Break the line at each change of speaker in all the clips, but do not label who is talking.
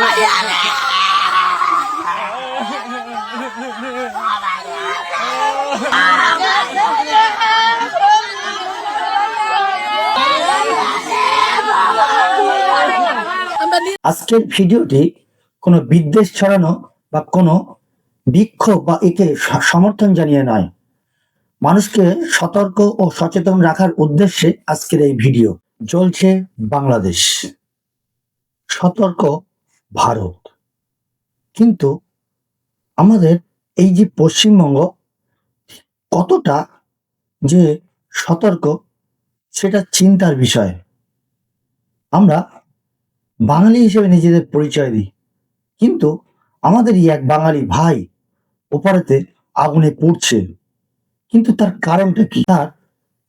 আজকের ভিডিওটি কোনো বিদ্বেষ ছড়ানো বা কোনো বিক্ষোভ বা একে সমর্থন জানিয়ে নয়, মানুষকে সতর্ক ও সচেতন রাখার উদ্দেশ্যে আজকের এই ভিডিও। জ্বলছে বাংলাদেশ, সতর্ক ভারত, কিন্তু আমাদের এই যে পশ্চিমবঙ্গ কতটা যে সতর্ক সেটা চিন্তার বিষয়। আমরা বাঙালি হিসেবে নিজেদের পরিচয় দিই, কিন্তু আমাদেরই এক বাঙালি ভাই ওপারেতে আগুনে পুড়ছে, কিন্তু তার কারণটা কি? তার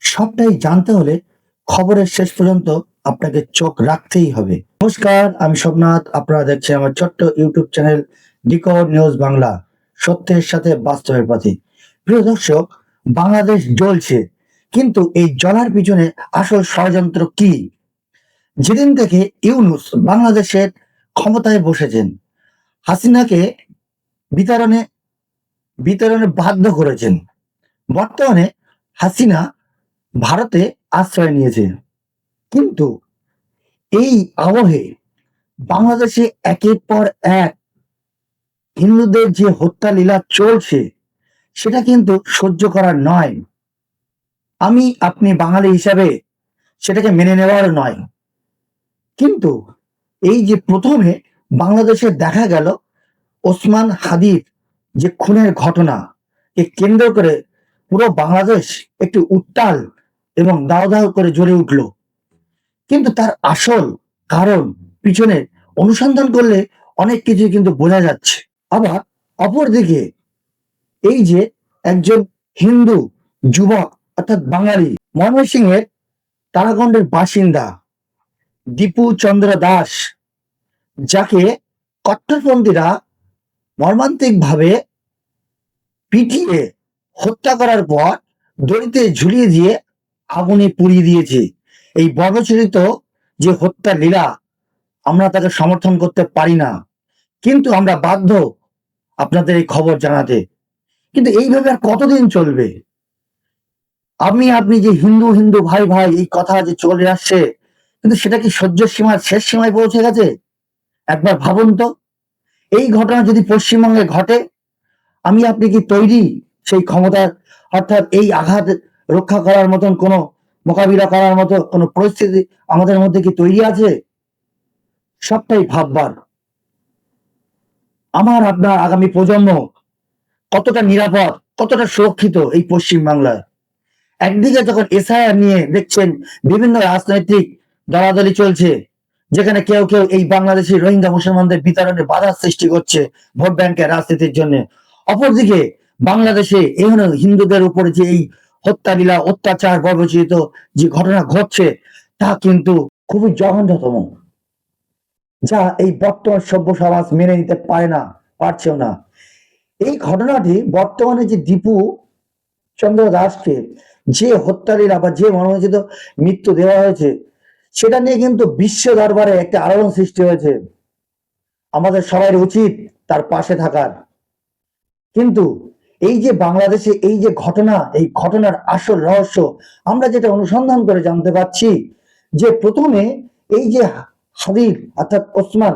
সবটাই জানতে হলে খবরের শেষ পর্যন্ত আপনাকে চোখ রাখতেই হবে। নমস্কার, আমি সোমনাথ, আপনারা দেখছেন আমার ছোট্ট YouTube channel decode news Bangla, সত্যের সাথে বাস্তবের পথে। প্রিয় দর্শক, বাংলাদেশ জ্বলছে, কিন্তু এই জ্বলার পিছনে আসল ষড়যন্ত্র কি? যেদিন থেকে ইউনূস বাংলাদেশের ক্ষমতায় বসেছেন, হাসিনাকে বিতরণে বাধ্য করেছেন, বর্তমানে হাসিনা ভারতে আশ্রয় নিয়েছে, কিন্তু এই আবহে বাংলাদেশে একের পর এক হিন্দুদের যে হত্যা লীলা চলছে সেটা কিন্তু সহ্য করার নয়। আমি আপনি বাঙালি হিসাবে সেটাকে মেনে নেওয়ার নয়, কিন্তু এই যে প্রথমে বাংলাদেশে দেখা গেল ওসমান হাদির যে খুনের ঘটনা কে কেন্দ্র করে পুরো বাংলাদেশ একটু উত্তাল এবং দাও দাও করে জ্বলে উঠল, কিন্তু তার আসল কারণ পিছনে অনুসন্ধান করলে অনেক কিছু কিন্তু বোঝা যাচ্ছে। আবার অপরদিকে এই যে একজন হিন্দু যুবক অর্থাৎ বাঙালি ময়মনসিংহের তারাগঞ্জের বাসিন্দা দীপু চন্দ্র দাস, যাকে কট্টরপন্থীরা মর্মান্তিকভাবে পিটিয়ে হত্যা করার পর দড়িতে ঝুলিয়ে দিয়ে আগুনে পুড়িয়ে দিয়েছে। এই বর্বরচিত যে হত্যা লীলা, আমরা তাকে সমর্থন করতে পারি না, কিন্তু আমরা বাধ্য আপনাদের এই খবর জানাতে। কিন্তু এইভাবে আর কতদিন চলবে? আপনি যে হিন্দু হিন্দু ভাই ভাই এই কথা যে চলে আসছে, কিন্তু সেটা কি সহ্য সীমার শেষ সীমায় পৌঁছে গেছে? একবার ভাবুন তো, এই ঘটনা যদি পশ্চিমবঙ্গে ঘটে, আপনি কি তৈরি সেই ক্ষমতার অর্থাৎ এই আঘাত রক্ষা করার মতন কোনো মোকাবিলা করার মতো কোনো পরিস্থিতি আমাদের মধ্যে কি তৈরি আছে? সবটাই ভাববার। আপনার আগামী প্রজন্ম কতটা নিরাপদ, কতটা সুরক্ষিত এই পশ্চিম বাংলায়? একদিকে যখন এসআইআর নিয়ে দেখছেন বিভিন্ন রাজনৈতিক দলাদলি চলছে, যেখানে কেউ কেউ এই বাংলাদেশি রোহিঙ্গা মুসলমানদের বিতরণে বাধা সৃষ্টি করছে ভোট ব্যাংকের রাজনীতির জন্য, অপরদিকে বাংলাদেশে এখানে হিন্দুদের উপরে যে এই হত্যালীলা, অত্যাচার, বর্বরচিত যে ঘটনা ঘটছে তা কিন্তু খুবই জঘন্যতম, যা এই বর্তমান সভ্য সমাজ মেনে নিতে পারে না, পারছেও না। এই ঘটনাটি বর্তমানে যে দীপু চন্দ্র দাসকে যে হত্যালীলা বা যে মর্মন্তিত মৃত্যু দেওয়া হয়েছে, সেটা নিয়ে কিন্তু বিশ্ব দরবারে একটা আলোড়ন সৃষ্টি হয়েছে। আমাদের সবার উচিত তার পাশে থাকার। কিন্তু এই যে বাংলাদেশে এই যে ঘটনা, এই ঘটনার আসল রহস্য আমরা যেটা অনুসন্ধান করে জানতে পারছি, যে প্রথমে এই যে হাদির অর্থাৎ ওসমান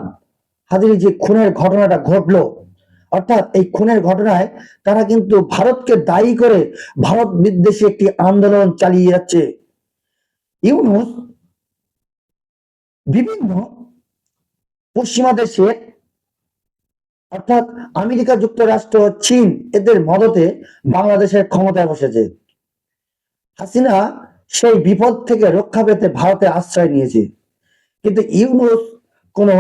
হাদির যে খুনের ঘটনাটা ঘটলো, অর্থাৎ এই খুনের ঘটনায় তারা কিন্তু ভারতকে দায়ী করে ভারত বিদ্বেষী একটি আন্দোলন চালিয়ে যাচ্ছে। ইউনূস বিভিন্ন পশ্চিমা দেশে অর্থাৎ আমেরিকা যুক্তরাষ্ট্র, চীন এদের মদতে বাংলাদেশের ক্ষমতায় বসেছে। হাসিনা সেই বিপদ থেকে রক্ষা পেতে ভারতে আশ্রয় নিয়েছে, কিন্তু ইউনূস কোনো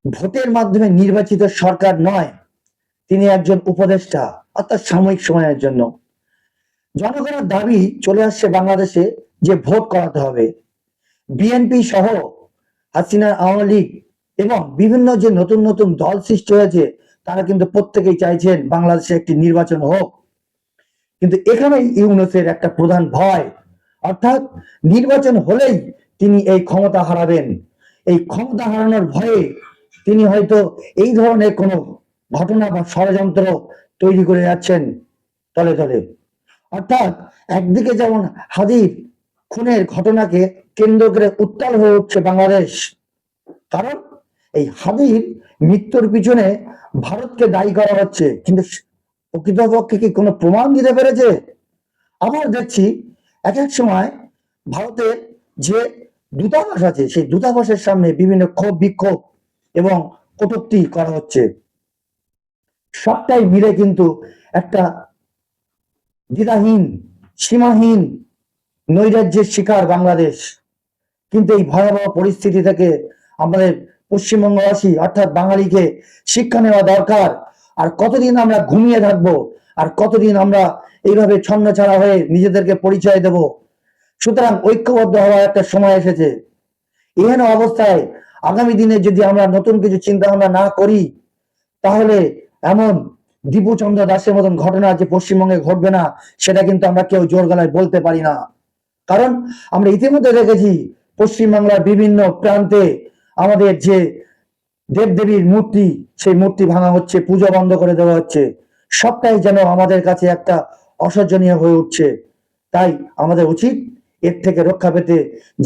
ভোটের মাধ্যমে নির্বাচিত সরকার নয়, তিনি একজন উপদেষ্টা, অর্থাৎ সাময়িক সময়ের জন্য। জনগণের দাবি চলে আসছে বাংলাদেশে যে ভোট করাতে হবে। বিএনপি সহ হাসিনার আওয়ামী লীগ এবং বিভিন্ন যে নতুন নতুন দল সৃষ্টি হয়েছে, তারা কিন্তু প্রত্যেকেই চাইছেন বাংলাদেশে একটি নির্বাচন হোক। কিন্তু এখানেই ইউনূসের একটা প্রধান ভয়, অর্থাৎ নির্বাচন হলেই তিনি এই ক্ষমতা হারাবেন। এই ক্ষমতা হারানোর ভয়ে তিনি হয়তো এই ধরনের কোনো ঘটনা বা ষড়যন্ত্র তৈরি করে যাচ্ছেন তলে তলে। অর্থাৎ একদিকে যেমন হাদির খুনের ঘটনাকে কেন্দ্র করে উত্তাল হয়ে উঠছে বাংলাদেশ, কারণ এই হাদির মৃত্যুর পিছনে ভারতকে দায়ী করা হচ্ছে, কিন্তু প্রকৃতপক্ষে কি কোনো প্রমাণ দিতে পেরেছে? আবার দেখছি এক এক সময় ভারতের যে দূতাবাস আছে সেই দূতাবাসের সামনে বিভিন্ন ক্ষোভ বিক্ষোভ এবং কটূক্তি করা হচ্ছে। সবটাই মিলে কিন্তু একটা দ্বিধাহীন, সীমাহীন নৈরাজ্যের শিকার বাংলাদেশ। কিন্তু এই ভয়াবহ পরিস্থিতি থেকে আমাদের পশ্চিমবঙ্গবাসী অর্থাৎ বাঙালিকে শিক্ষা নেওয়া দরকার। আর কতদিন আমরা ঘুমিয়ে থাকবো, আর কতদিন আমরা এইভাবে ছন্নছাড়া হয়ে নিজেদেরকে পরিচয় দেব? সুতরাং ঐক্যবদ্ধ হওয়ার একটা সময় এসেছে। এহেন অবস্থায় আগামী দিনে যদি আমরা নতুন কিছু চিন্তা ভাবনা না করি, তাহলে এমন দীপুচন্দ্র দাসের মতন ঘটনা যে পশ্চিমবঙ্গে ঘটবে না, সেটা কিন্তু আমরা কেউ জোর গলায় বলতে পারি না। কারণ আমরা ইতিমধ্যে দেখেছি পশ্চিমবাংলার বিভিন্ন প্রান্তে আমাদের যে দেবদেবীর মূর্তি, সেই মূর্তি ভাঙা হচ্ছে, পুজো বন্ধ করে দেওয়া হচ্ছে। সবটাই যেন আমাদের কাছে একটা অসহ্যনীয় হয়ে উঠছে। তাই আমাদের উচিত এর থেকে রক্ষা পেতে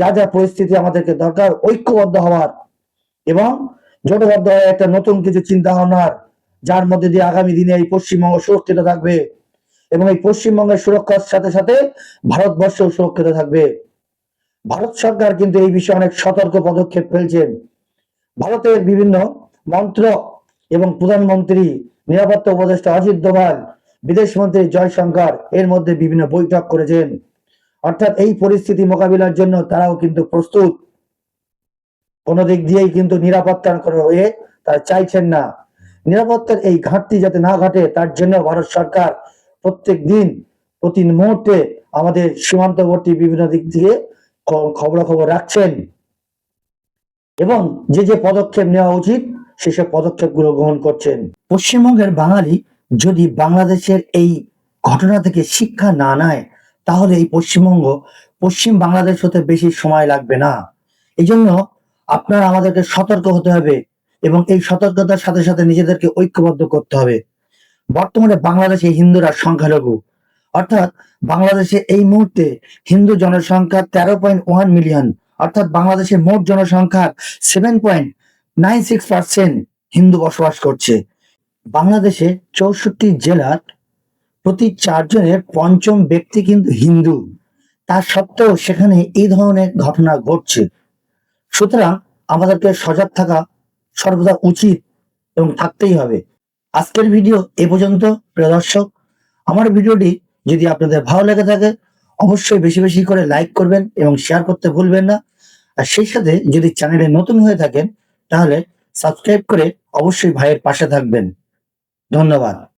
যা যা পরিস্থিতি আমাদেরকে দরকার, ঐক্যবদ্ধ হওয়ার এবং জোটবদ্ধ হয়ে একটা নতুন কিছু চিন্তা ভাবনার, যার মধ্যে দিয়ে আগামী দিনে এই পশ্চিমবঙ্গ সুরক্ষিত থাকবে এবং এই পশ্চিমবঙ্গের সুরক্ষার সাথে সাথে ভারতবর্ষ সুরক্ষিত থাকবে। ভারত সরকার কিন্তু এই বিষয়ে অনেক সতর্ক পদক্ষেপ ফেলছেন। ভারতের বিভিন্ন মন্ত্রক এবং প্রধানমন্ত্রী, নিরাপত্তা উপদেষ্টা অজিত দোভাল, বিদেশ মন্ত্রী জয়শঙ্কর এর মধ্যে বিভিন্ন বৈঠক করেছেন। অর্থাৎ এই পরিস্থিতি মোকাবিলার জন্য তারাও কিন্তু প্রস্তুত। কোনো দিক দিয়েই কিন্তু নিরাপত্তার হয়ে তারা চাইছেন না। নিরাপত্তার এই ঘাটতি যাতে না ঘটে, তার জন্য ভারত সরকার প্রত্যেক দিন প্রতি মুহূর্তে আমাদের সীমান্তবর্তী বিভিন্ন দিক দিয়ে খবরাখবর রাখছেন এবং যে যে পদক্ষেপ নেওয়া উচিত সেসব পদক্ষেপগুলো গ্রহণ করছেন। পশ্চিমবঙ্গের বাঙালি যদি বাংলাদেশের এই ঘটনা থেকে শিক্ষা না নেয়, তাহলে এই পশ্চিমবঙ্গ পশ্চিম বাংলাদেশ হতে বেশি সময় লাগবে না। এই জন্য আপনার আমাদেরকে সতর্ক হতে হবে এবং এই সতর্কতার সাথে সাথে নিজেদেরকে ঐক্যবদ্ধ করতে হবে। বর্তমানে বাংলাদেশে হিন্দুরা সংখ্যালঘু, অর্থাৎ বাংলাদেশে এই মুহূর্তে হিন্দু জনসংখ্যা 13.1 মিলিয়ন, অর্থাৎ বাংলাদেশের মোট জনসংখ্যার 7.96% হিন্দু বসবাস করছে। বাংলাদেশে 64 জেলার প্রতি 4 জনের পঞ্চম ব্যক্তি কিন্তু হিন্দু। তা সত্ত্বেও সেখানে এই ধরনের ঘটনা ঘটছে। সুতরাং আমাদেরকে সজাগ থাকা সর্বদা উচিত এবং থাকতেই হবে। আজকের ভিডিও এ পর্যন্ত। প্রিয় দর্শক, আমার ভিডিওটি যদি আপনাদের ভালো লেগে থাকে, অবশ্যই বেশি বেশি করে লাইক করবেন এবং শেয়ার করতে ভুলবেন না। আর সেই সাথে যদি চ্যানেলে নতুন হয়ে থাকেন, তাহলে সাবস্ক্রাইব করে অবশ্যই ভাইয়ের পাশে থাকবেন। ধন্যবাদ।